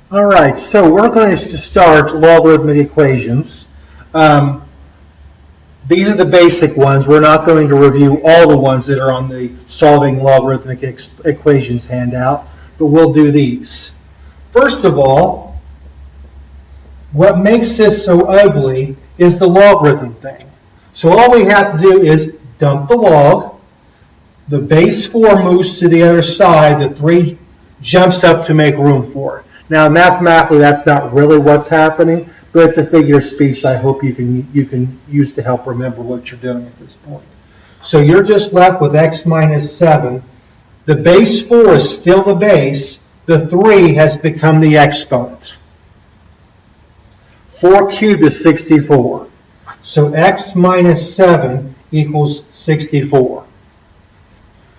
All right, so we're going to start logarithmic equations. These are the basic ones. We're not going to review all the ones that are on the solving logarithmic equations handout, but we'll do these. First of all, what makes this so ugly is the logarithm thing. So all we have to do is dump the log. The base 4 moves to the other side. The 3 jumps up to make room for it. Now, mathematically, that's not really what's happening, but it's a figure of speech I hope you can use to help remember what you're doing at this point. So you're just left with x minus 7. The base 4 is still the base. The 3 has become the exponent. 4 cubed is 64. So x minus 7 equals 64.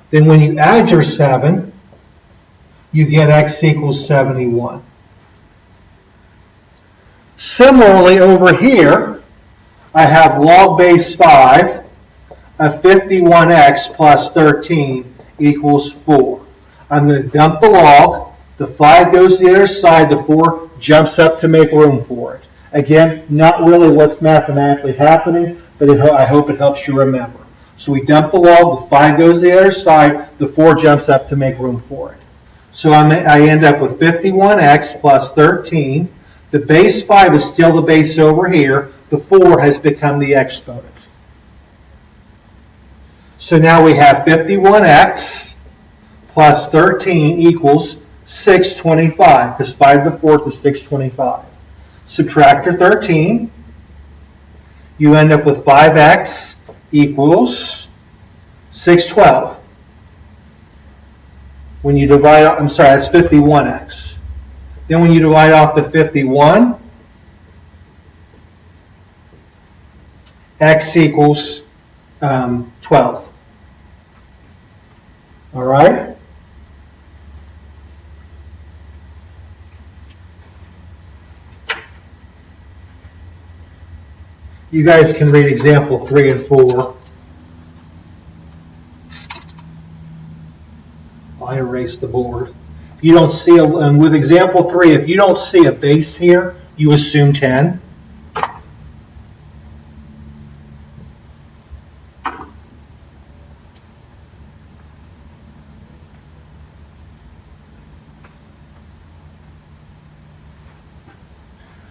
Then when you add your 7, you get x equals 71. Similarly, over here, I have log base 5 of 51x plus 13 equals 4. I'm going to dump the log. The 5 goes to the other side. The 4 jumps up to make room for it. Again, not really what's mathematically happening, but I hope it helps you remember. So we dump the log. The 5 goes to the other side. The 4 jumps up to make room for it. So I end up with 51x plus 13. The base 5 is still the base over here. The 4 has become the exponent. So now we have 51x plus 13 equals 625, because 5 to the 4th is 625. Subtract your 13. You end up with 5x equals 612. When you divide, I'm sorry, that's 51x. Then when you divide off the 51, x equals 12. All right? You guys can read example 3 and 4. I erased the board. If you don't see and with example 3, if you don't see a base here, you assume 10.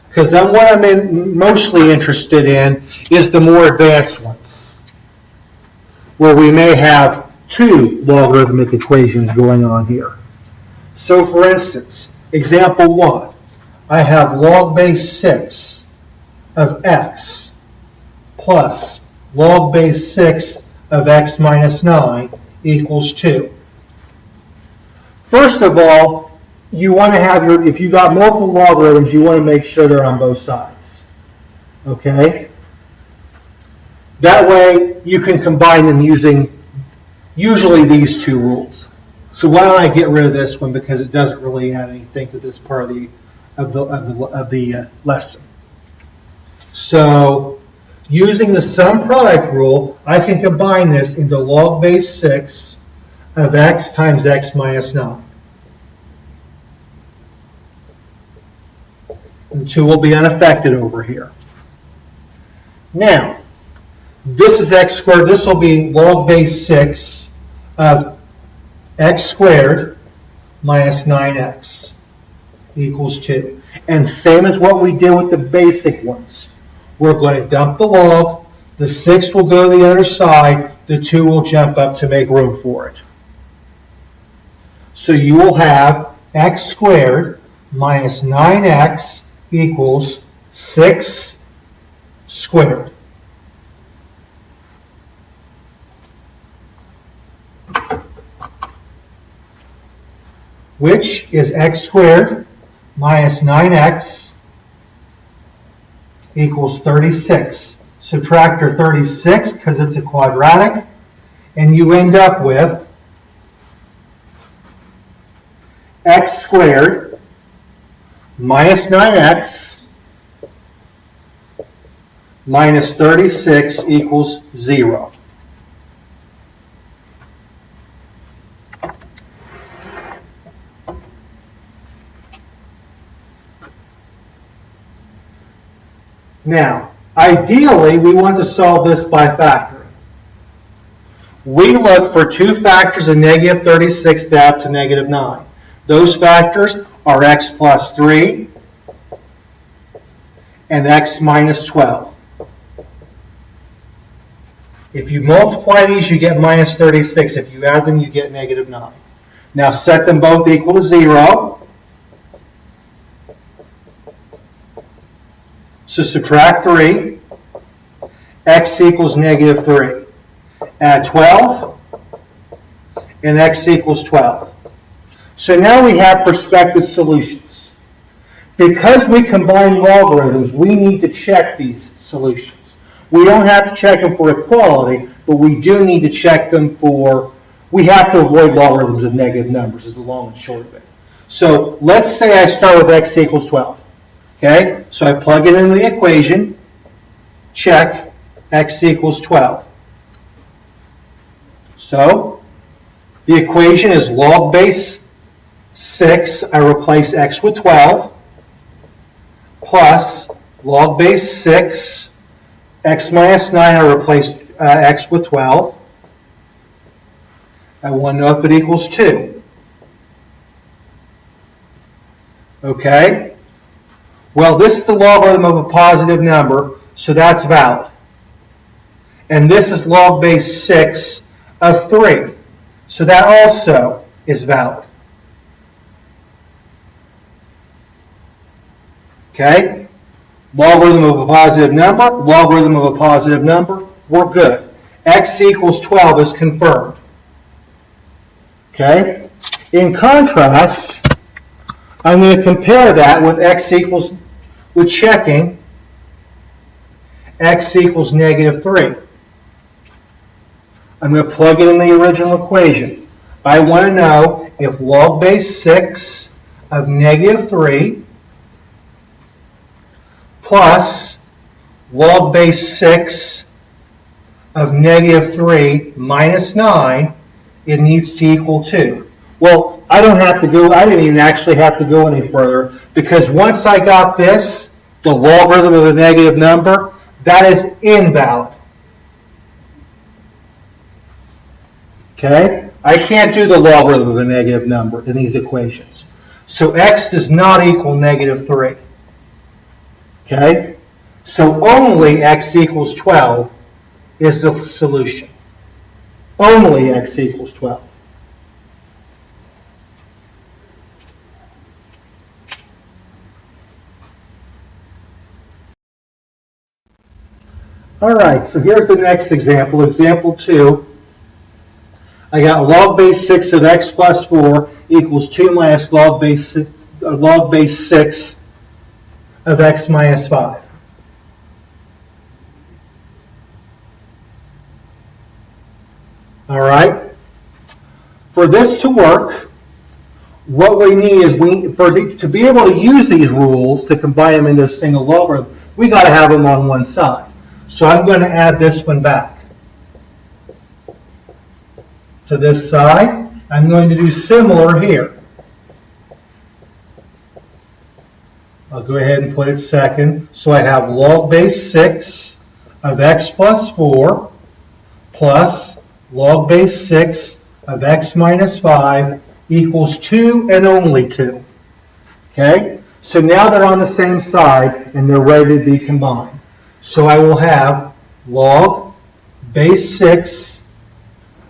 Because what I'm mostly interested in is the more advanced ones, where we may have 2 logarithmic equations going on here. So for instance, example 1, I have log base 6 of x plus log base 6 of x minus 9 equals 2. First of all, you want to have if you got multiple logarithms, you want to make sure they're on both sides. Okay? That way you can combine them using usually these 2 rules. So why don't I get rid of this one, because it doesn't really add anything to this part of the lesson. So using the sum product rule, I can combine this into log base 6 of x times x minus 9. And 2 will be unaffected over here. Now, this is x squared. This will be log base 6 of x squared minus 9x equals 2. And same as what we did with the basic ones. We're going to dump the log. The 6 will go to the other side. The 2 will jump up to make room for it. So you will have x squared minus 9x equals 6 squared. Which is x squared minus 9x equals 36. Subtract your 36 because it's a quadratic, and you end up with x squared minus 9x minus 36 equals 0. Now, ideally, we want to solve this by factoring. We look for two factors of negative 36 to add to negative 9. Those factors are x plus 3 and x minus 12. If you multiply these, you get minus 36. If you add them, you get negative 9. Now set them both equal to 0. So subtract 3. X equals negative 3. Add 12. And x equals 12. So now we have prospective solutions. Because we combine logarithms, we need to check these solutions. We don't have to check them for equality, but we do need to check them for, we have to avoid logarithms of negative numbers is the long and short of it. So let's say I start with x equals 12. Okay, so I plug it into the equation, check, x equals 12. So the equation is log base 6, I replace x with 12, plus log base 6, x minus 9, I replace x with 12. I want to know if it equals 2. Okay? Well, this is the logarithm of a positive number, so that's valid. And this is log base 6 of 3, so that also is valid. Okay? Logarithm of a positive number, we're good. X equals 12 is confirmed. Okay? In contrast, I'm going to compare that with x equals, with checking x equals negative 3. I'm going to plug it in the original equation. I want to know if log base 6 of negative 3 plus log base 6 of negative 3 minus 9, it needs to equal 2. Well, I didn't even actually have to go any further, because once I got this, the logarithm of a negative number, that is invalid. Okay? I can't do the logarithm of a negative number in these equations. So x does not equal negative 3. Okay? So only x equals 12 is the solution. Only x equals 12. All right, so here's the next example, example 2. I got log base 6 of x plus 4 equals 2 minus log base 6 of x minus 5. All right, for this to work, what we need is to be able to use these rules to combine them into a single logarithm, we got to have them on one side. So I'm going to add this one back to this side. I'm going to do similar here. I'll go ahead and put it second. So I have log base 6 of x plus 4 plus log base 6 of x minus 5 equals 2 and only 2. Okay? So now they're on the same side and they're ready to be combined. So I will have log base 6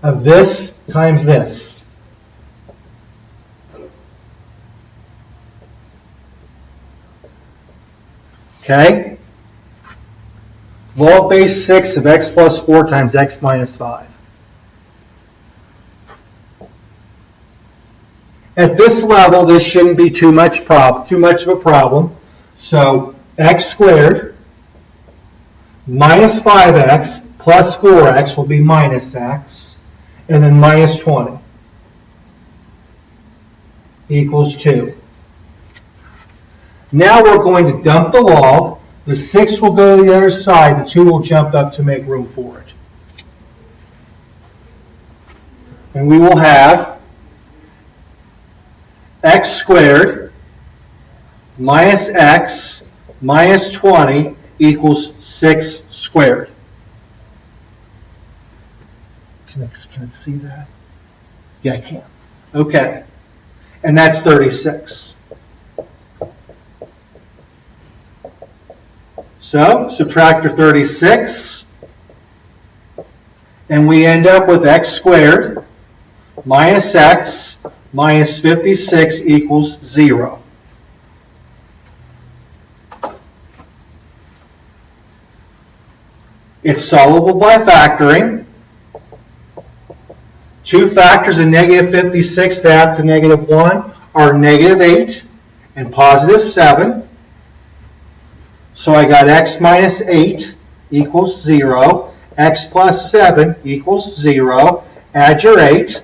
of this times this. Okay? Log base 6 of x plus 4 times x minus 5. At this level, this shouldn't be too much of a problem. So x squared minus 5x plus 4x will be minus x, and then minus 20 equals 2. Now we're going to dump the log. The 6 will go to the other side. The 2 will jump up to make room for it. And we will have x squared minus x minus 20 equals 6 squared. Can I see that? Yeah, I can. Okay. And that's 36. So, subtract your 36, and we end up with x squared minus x minus 56 equals 0. It's solvable by factoring. 2 factors of negative 56 to add to negative 1 are negative 8 and positive 7. So I got x minus 8 equals 0. X plus 7 equals 0. Add your 8.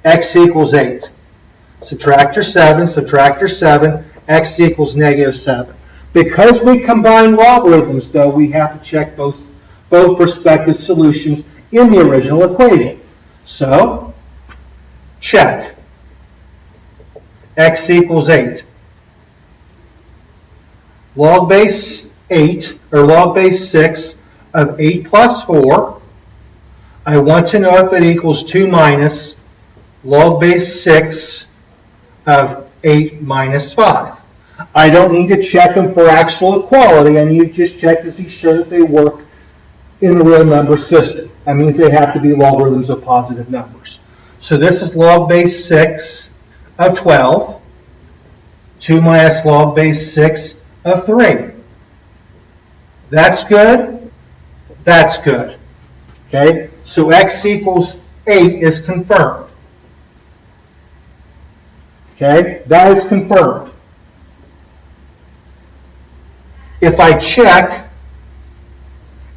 X equals 8. Subtract your 7. Subtract your 7. X equals negative 7. Because we combine logarithms, though, we have to check both prospective solutions in the original equation. So, check. X equals 8. Log base 8, or log base 6 of 8 plus 4. I want to know if it equals 2 minus log base 6 of 8 minus 5. I don't need to check them for actual equality. I need to just check to be sure that they work in the real number system. That means they have to be logarithms of positive numbers. So this is log base 6 of 12. 2 minus log base 6 of 3. That's good. That's good. Okay? So x equals 8 is confirmed. Okay? That is confirmed. If I check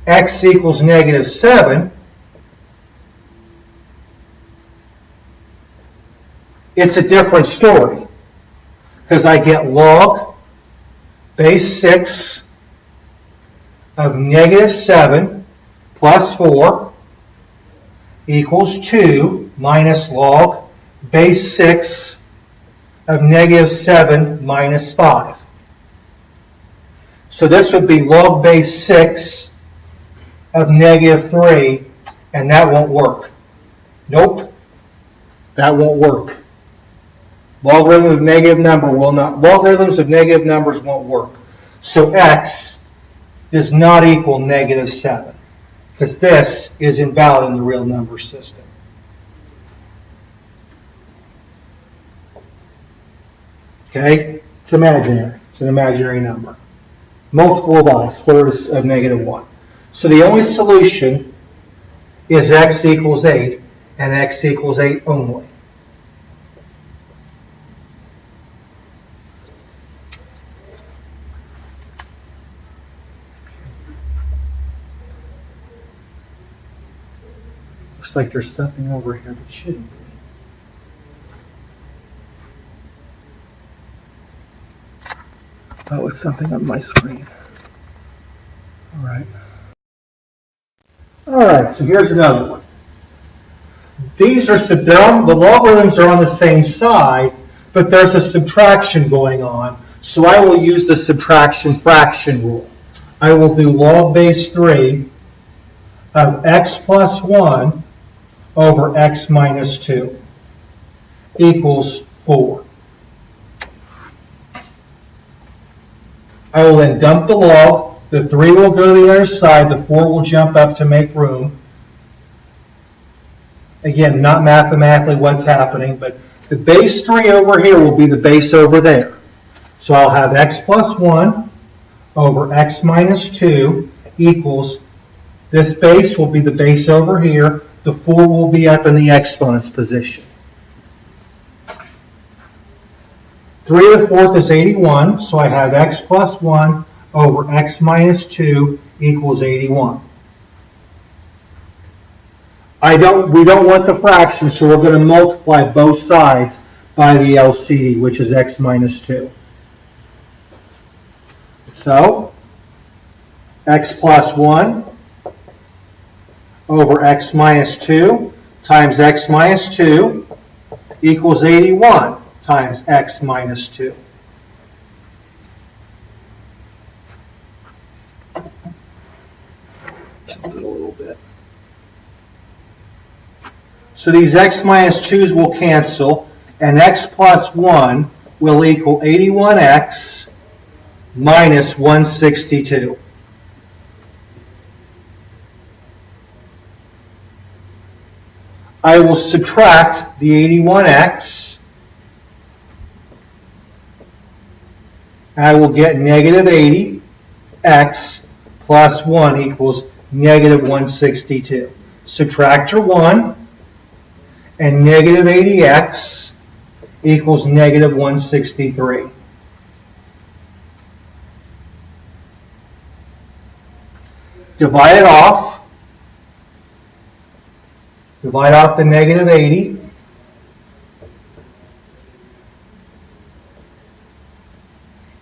x equals negative 7, it's a different story. Because I get log base 6 of negative 7 plus 4 equals 2 minus log base 6 of negative 7 minus 5. So this would be log base 6 of negative 3, and that won't work. Nope, that won't work. Logarithms of negative numbers won't work. So x does not equal negative 7, because this is invalid in the real number system. Okay? It's imaginary. It's an imaginary number. Multiple of I, square root of negative 1. So the only solution is x equals 8, and x equals 8 only. Looks like there's something over here that shouldn't be. Oh, it's something on my screen. All right, so here's another one. These are the logarithms are on the same side, but there's a subtraction going on. So I will use the subtraction fraction rule. I will do log base 3 of x plus 1 over x minus 2 equals 4. I will then dump the log. The 3 will go to the other side. The 4 will jump up to make room. Again, not mathematically what's happening, but the base 3 over here will be the base over there. So I'll have x plus 1 over x minus 2 equals, this base will be the base over here. The 4 will be up in the exponent's position. 3 to the 4th is 81, so I have x plus 1 over x minus 2 equals 81. We don't want the fraction, so we're going to multiply both sides by the LCD, which is x minus 2. So, x plus 1 over x minus 2 times x minus 2 equals 81 times x minus 2. So these x minus 2's will cancel, and x plus 1 will equal 81x minus 162. I will subtract the 81x. I will get negative 80x plus 1 equals negative 162. Subtract your 1, and negative 80x equals negative 163. Divide it off. Divide off the negative 80.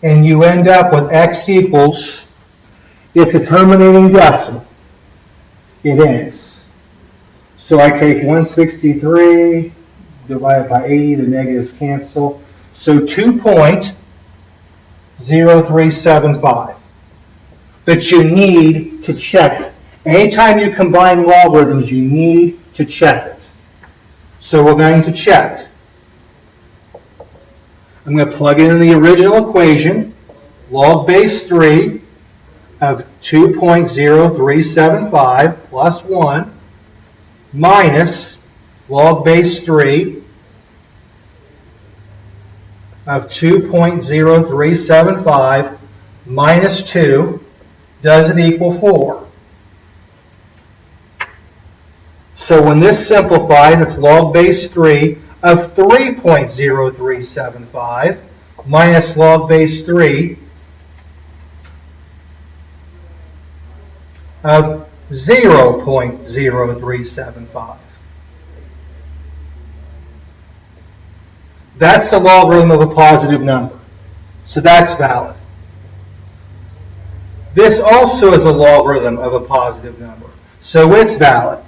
And you end up with x equals, it's a terminating decimal. It is. So I take 163, divide it by 80, the negatives cancel. So 2.0375. But you need to check it. Anytime you combine logarithms, you need to check it. So we're going to check. I'm going to plug it in the original equation, log base 3 of 2.0375 plus 1 minus log base 3 of 2.0375 minus 2. Does it equal 4? So when this simplifies, it's log base 3 of 3.0375 minus log base 3 of 0.0375. That's the logarithm of a positive number. So that's valid. This also is a logarithm of a positive number. So it's valid.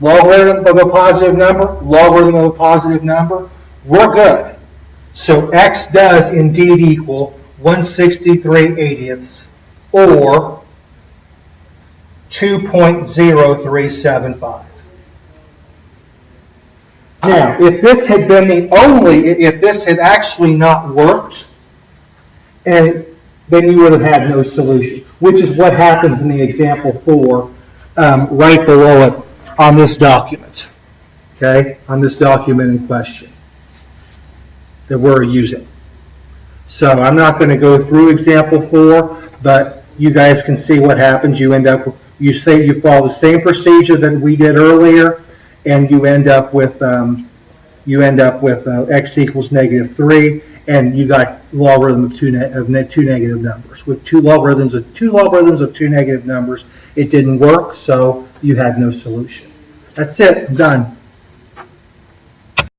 Logarithm of a positive number, logarithm of a positive number, we're good. So x does indeed equal 163/80ths, or 2.0375. Now, if this had been if this had actually not worked, then you would have had no solution, which is what happens in the example 4 right below it on this document, okay, on this document in question that we're using. So I'm not going to go through example 4, but you guys can see what happens. You end up, you follow the same procedure that we did earlier, and you end up with x equals negative 3, and you got logarithm of two negative numbers. With two logarithms of two negative numbers, it didn't work, so you had no solution. That's it. I'm done.